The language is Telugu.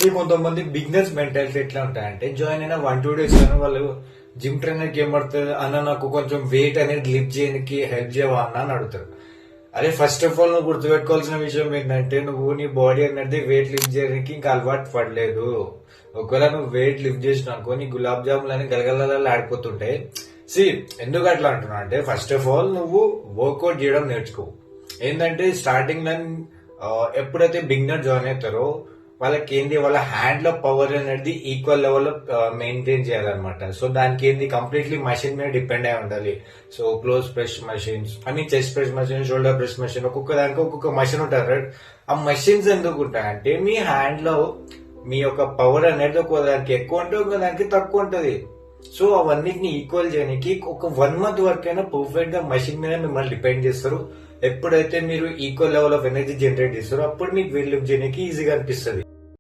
ఈ కొంతమంది బిగినర్స్ మెంటాలిటీ ఎట్లా ఉంటాయంటే జాయిన్ అయిన 1-2 డేస్ కానీ వాళ్ళు జిమ్ ట్రైనర్ కి ఏమడుతుంది అన్న నాకు కొంచెం వెయిట్ అనేది లిఫ్ట్ చేయడానికి హెల్ప్ చేయవా అన్న అని అడుగుతారు. అరే ఫస్ట్ ఆఫ్ ఆల్ నువ్వు గుర్తుపెట్టుకోవాల్సిన విషయం ఏంటంటే నువ్వు నీ బాడీ అనేది వెయిట్ లిఫ్ట్ చేయడానికి ఇంకా అలవాటు పడలేదు. ఒకవేళ నువ్వు వెయిట్ లిఫ్ట్ చేసిన అనుకో నీ గులాబ్ జాములు అని గలగల ఆడిపోతుంటాయి. సి ఎందుకు అట్లా అంటున్నా అంటే ఫస్ట్ ఆఫ్ ఆల్ నువ్వు వర్కౌట్ చేయడం నేర్చుకో. ఏంటంటే స్టార్టింగ్ లో ఎప్పుడైతే బిగినర్ జాయిన్ అవుతారో వాళ్ళకి ఏంది వాళ్ళ హ్యాండ్ లో పవర్ అనేది ఈక్వల్ లెవెల్ లో మెయింటైన్ చేయాలన్నమాట. సో దానికి ఏంది కంప్లీట్లీ మషిన్ మీద డిపెండ్ అయి ఉండాలి. సో క్లోజ్ ప్రెస్ మషిన్స్ అని chest press machine shoulder press machine ఒక్కొక్క దానికి ఒక్కొక్క మషిన్ ఉంటారు రైట్. ఆ మషిన్స్ ఎందుకు ఉంటాయంటే మీ హ్యాండ్ లో మీ యొక్క పవర్ అనేది ఒక దానికి ఎక్కువ ఉంటుంది ఒక దానికి తక్కువ ఉంటది. సో అవన్నిటిని ఈక్వల్ చేయడానికి ఒక 1 month వరకు అయినా పర్ఫెక్ట్ గా మషిన్ మీద మిమ్మల్ని డిపెండ్ చేస్తారు. ఎప్పుడైతే మీరు equal level of energy generate చేస్తారో అప్పుడు మీకు వెయిట్ లిఫ్ట్ చేయడానికి ఈజీగా అనిపిస్తుంది.